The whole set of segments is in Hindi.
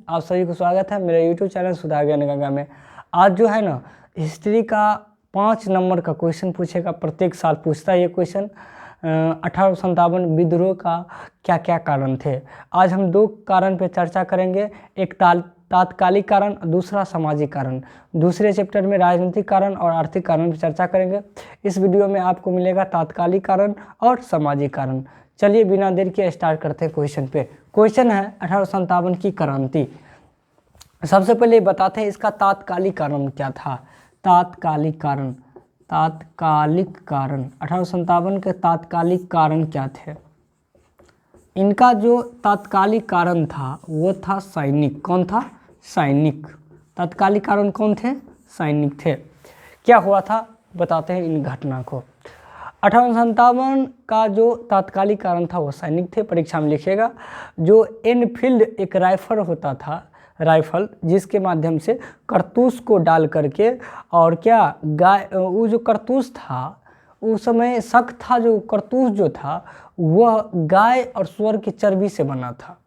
आप सभी को स्वागत है मेरा यूट्यूब चैनल सुधार ज्ञान गंगा में। आज जो है ना हिस्ट्री का 5 नंबर का क्वेश्चन पूछेगा, प्रत्येक साल पूछता है ये क्वेश्चन। 1857 विद्रोह का क्या क्या कारण थे। आज हम 2 कारण पे चर्चा करेंगे, एक तात्कालिक कारण, दूसरा सामाजिक कारण। दूसरे चैप्टर में राजनीतिक कारण और आर्थिक कारण पर चर्चा करेंगे। इस वीडियो में आपको मिलेगा तात्कालिक कारण और सामाजिक कारण। चलिए बिना देर के स्टार्ट करते हैं क्वेश्चन पे। क्वेश्चन है 1857 की क्रांति। सबसे पहले बताते हैं इसका तात्कालिक कारण क्या था। तात्कालिक कारण 1857 के तात्कालिक कारण क्या थे। इनका जो तात्कालिक कारण था वो था सैनिक। कौन था? सैनिक। तात्कालिक कारण कौन थे? सैनिक थे। क्या हुआ था बताते हैं इन घटना को। 1857 का जो तात्कालिक कारण था वो सैनिक थे। परीक्षा में लिखिएगा। जो एनफील्ड एक राइफल होता था, राइफल जिसके माध्यम से कारतूस को डाल करके और क्या गाय, वो जो कारतूस था उस समय शक था, जो कारतूस जो था वह गाय और सूअर की चर्बी से बना था,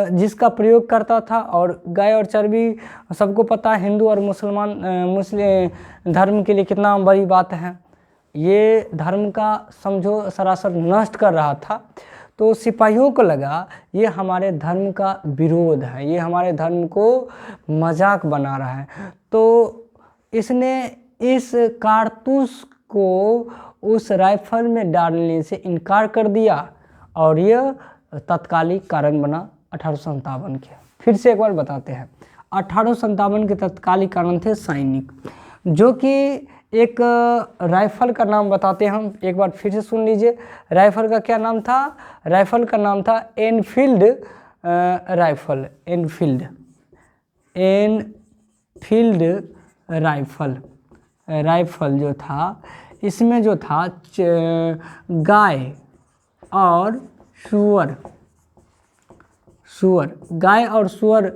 जिसका प्रयोग करता था। और गाय और चर्बी सबको पता है हिंदू और मुस्लिम धर्म के लिए कितना बड़ी बात है। ये धर्म का समझो सरासर नष्ट कर रहा था। तो सिपाहियों को लगा ये हमारे धर्म का विरोध है, ये हमारे धर्म को मजाक बना रहा है। तो इसने इस कारतूस को उस राइफल में डालने से इनकार कर दिया और यह तात्कालिक कारण बना 1857 के। फिर से एक बार बताते हैं। 1857 के तात्कालिक कारण थे सैनिक, जो कि एक राइफल का नाम बताते हैं हम, एक बार फिर से सुन लीजिए। राइफल का क्या नाम था? राइफल का नाम था एनफील्ड राइफल। एनफील्ड राइफल जो था, इसमें जो था गाय और गाय और सूअर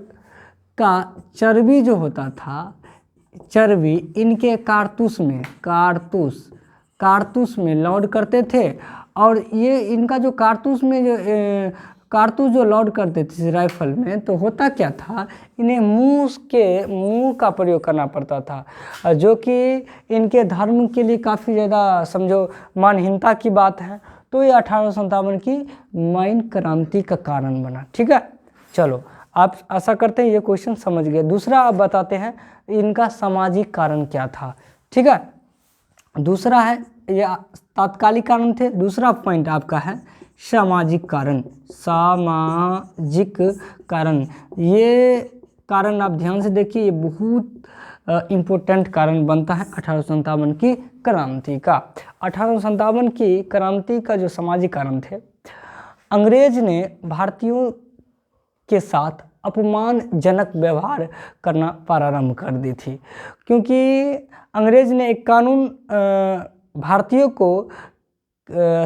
का चर्बी जो होता था, चर्बी इनके कारतूस में लोड करते थे। और ये इनका जो कारतूस जो लोड करते थे राइफल में, तो होता क्या था, इन्हें मुंह का प्रयोग करना पड़ता था, जो कि इनके धर्म के लिए काफ़ी ज़्यादा समझो मानहीनता की बात है। तो ये 1857 की मेन क्रांति का कारण बना। ठीक है, चलो आप आशा करते हैं ये क्वेश्चन समझ गए। दूसरा आप बताते हैं इनका सामाजिक कारण क्या था। ठीक है, दूसरा है, ये तात्कालिक कारण थे, दूसरा पॉइंट आपका है सामाजिक कारण। सामाजिक कारण, ये कारण आप ध्यान से देखिए, ये बहुत इम्पोर्टेंट कारण बनता है 1857 की क्रांति का। 1857 की क्रांति का जो सामाजिक कारण थे, अंग्रेज ने भारतीयों के साथ अपमानजनक व्यवहार करना प्रारंभ कर दी थी, क्योंकि अंग्रेज ने एक कानून भारतीयों को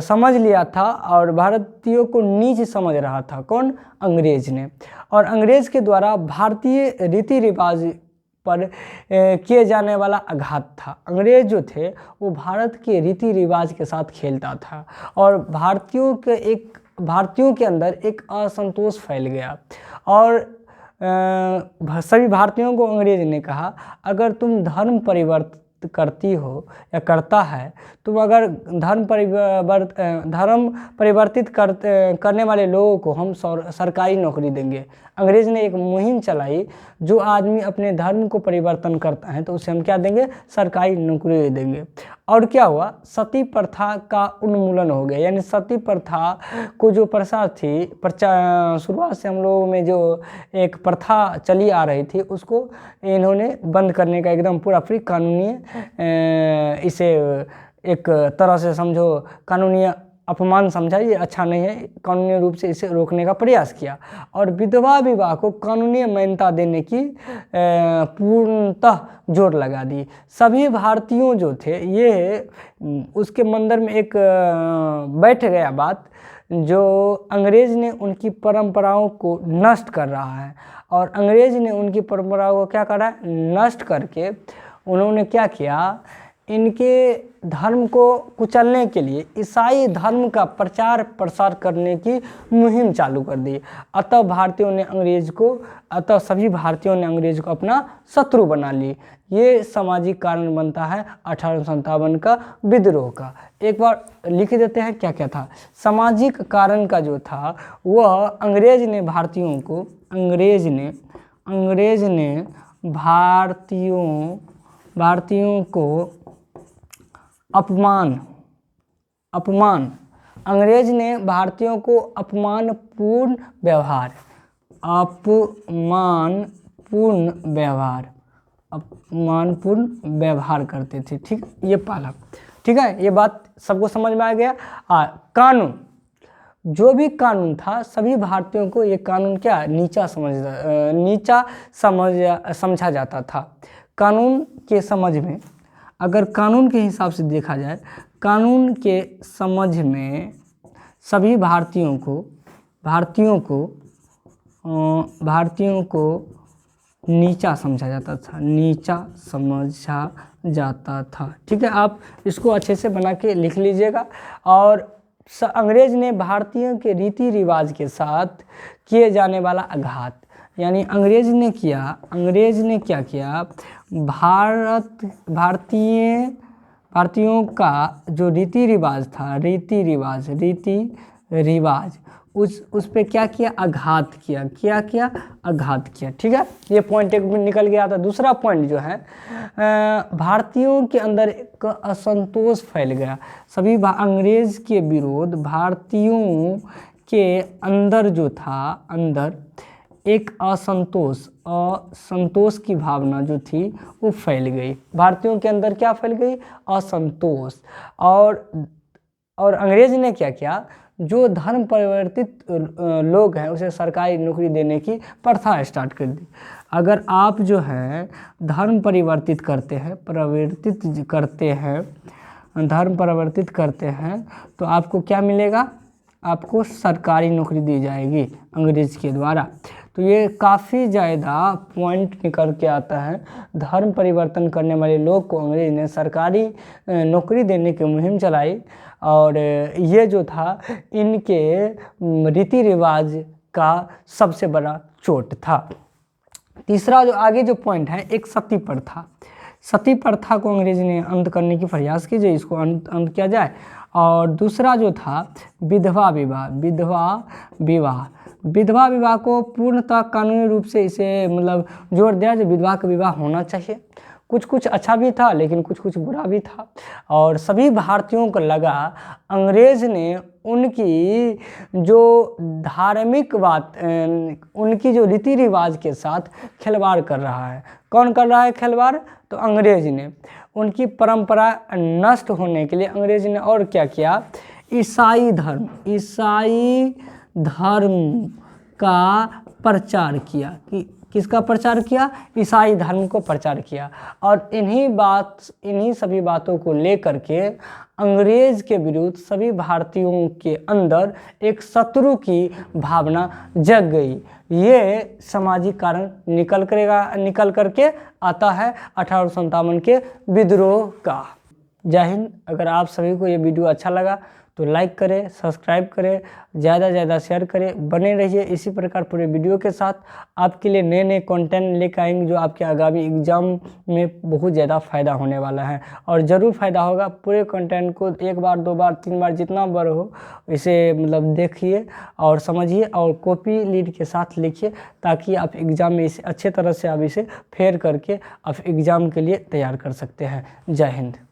समझ लिया था और भारतीयों को नीच समझ रहा था। कौन? अंग्रेज ने। और अंग्रेज के द्वारा भारतीय रीति रिवाज पर किए जाने वाला आघात था। अंग्रेज जो थे वो भारत के रीति रिवाज के साथ खेलता था और भारतीयों के अंदर एक असंतोष फैल गया। और सभी भारतीयों को अंग्रेज ने कहा, अगर तुम धर्म परिवर्तित करती हो या करता है, तुम अगर धर्म परिवर्तित करने वाले लोगों को हम सरकारी नौकरी देंगे। अंग्रेज ने एक मुहिम चलाई, जो आदमी अपने धर्म को परिवर्तन करता है तो उसे हम क्या देंगे? सरकारी नौकरी देंगे। और क्या हुआ? सती प्रथा का उन्मूलन हो गया। यानी सती प्रथा को जो प्रथा थी, शुरुआत से हम लोगों में जो एक प्रथा चली आ रही थी, उसको इन्होंने बंद करने का एकदम पूरा फ्री कानूनी, इसे एक तरह से समझो कानूनी अपमान समझा, ये अच्छा नहीं है, कानूनी रूप से इसे रोकने का प्रयास किया। और विधवा विवाह को कानूनी मान्यता देने की पूर्णतः जोर लगा दी। सभी भारतीयों जो थे, ये उसके मंदिर में एक बैठ गया बात, जो अंग्रेज ने उनकी परंपराओं को नष्ट कर रहा है। और अंग्रेज ने उनकी परंपराओं को क्या करा? नष्ट करके उन्होंने क्या किया, इनके धर्म को कुचलने के लिए ईसाई धर्म का प्रचार प्रसार करने की मुहिम चालू कर दी। अतः सभी भारतीयों ने अंग्रेज को अपना शत्रु बना ली। ये सामाजिक कारण बनता है 1857 का विद्रोह का। एक बार लिख देते हैं क्या क्या था। सामाजिक कारण का जो था वह अंग्रेज ने भारतीयों को अंग्रेज ने भारतीयों को अपमानपूर्ण व्यवहार करते थे। ठीक, ये पहला। ठीक है, ये बात सबको समझ में आ गया। कानून, जो भी कानून था सभी भारतीयों को ये कानून क्या नीचा समझा जाता था। कानून के समझ में, अगर कानून के हिसाब से देखा जाए, कानून के समझ में सभी भारतीयों को नीचा समझा जाता था। ठीक है, आप इसको अच्छे से बना के लिख लीजिएगा। और अंग्रेज ने भारतीयों के रीति रिवाज के साथ किए जाने वाला आघात, यानी अंग्रेज ने क्या किया, भारतीयों का जो रीति रिवाज उस पे क्या किया, आघात किया। ठीक है, ये पॉइंट एक निकल गया था। दूसरा पॉइंट जो है, भारतीयों के अंदर एक असंतोष फैल गया। सभी अंग्रेज के विरोध भारतीयों के अंदर जो था, एक असंतोष की भावना जो थी वो फैल गई। भारतीयों के अंदर क्या फैल गई, असंतोष। और अंग्रेज ने क्या किया, जो धर्म परिवर्तित लोग हैं उसे सरकारी नौकरी देने की प्रथा स्टार्ट कर दी। अगर आप जो है धर्म परिवर्तित करते हैं तो आपको क्या मिलेगा, आपको सरकारी नौकरी दी जाएगी अंग्रेज के द्वारा। तो ये काफ़ी ज़्यादा पॉइंट निकल के आता है। धर्म परिवर्तन करने वाले लोग को अंग्रेज ने सरकारी नौकरी देने की मुहिम चलाई, और ये जो था इनके रीति रिवाज का सबसे बड़ा चोट था। तीसरा जो आगे जो पॉइंट है, एक सती प्रथा को अंग्रेज ने अंत करने की प्रयास कीजिए, इसको अंत किया जाए। और दूसरा जो था विधवा विवाह को पूर्णतः कानूनी रूप से इसे मतलब जोड़ दिया जो विधवा का विवाह होना चाहिए। कुछ अच्छा भी था लेकिन कुछ बुरा भी था। और सभी भारतीयों को लगा अंग्रेज ने उनकी जो धार्मिक बात, उनकी जो रीति रिवाज के साथ खिलवाड़ कर रहा है। कौन कर रहा है खिलवाड़, तो अंग्रेज ने। उनकी परंपरा नष्ट होने के लिए अंग्रेज ने और क्या किया, ईसाई धर्म का प्रचार किया। किसका प्रचार किया, ईसाई धर्म को प्रचार किया। और इन्हीं सभी बातों को लेकर के अंग्रेज के विरुद्ध सभी भारतीयों के अंदर एक शत्रु की भावना जग गई। ये सामाजिक कारण निकल करके आता है 1857 के विद्रोह का। जय हिंद। अगर आप सभी को ये वीडियो अच्छा लगा तो लाइक करें, सब्सक्राइब करें, ज़्यादा से ज़्यादा शेयर करें। बने रहिए इसी प्रकार पूरे वीडियो के साथ। आपके लिए नए कंटेंट लेकर आएंगे जो आपके आगामी एग्ज़ाम में बहुत ज़्यादा फ़ायदा होने वाला है, और ज़रूर फ़ायदा होगा। पूरे कंटेंट को एक बार, दो बार, तीन बार, जितना बार हो इसे मतलब देखिए और समझिए, और कॉपी लीड के साथ लिखिए, ताकि आप एग्ज़ाम में इसे अच्छे तरह से आप इसे फेयर करके आप एग्ज़ाम के लिए तैयार कर सकते हैं। जय हिंद।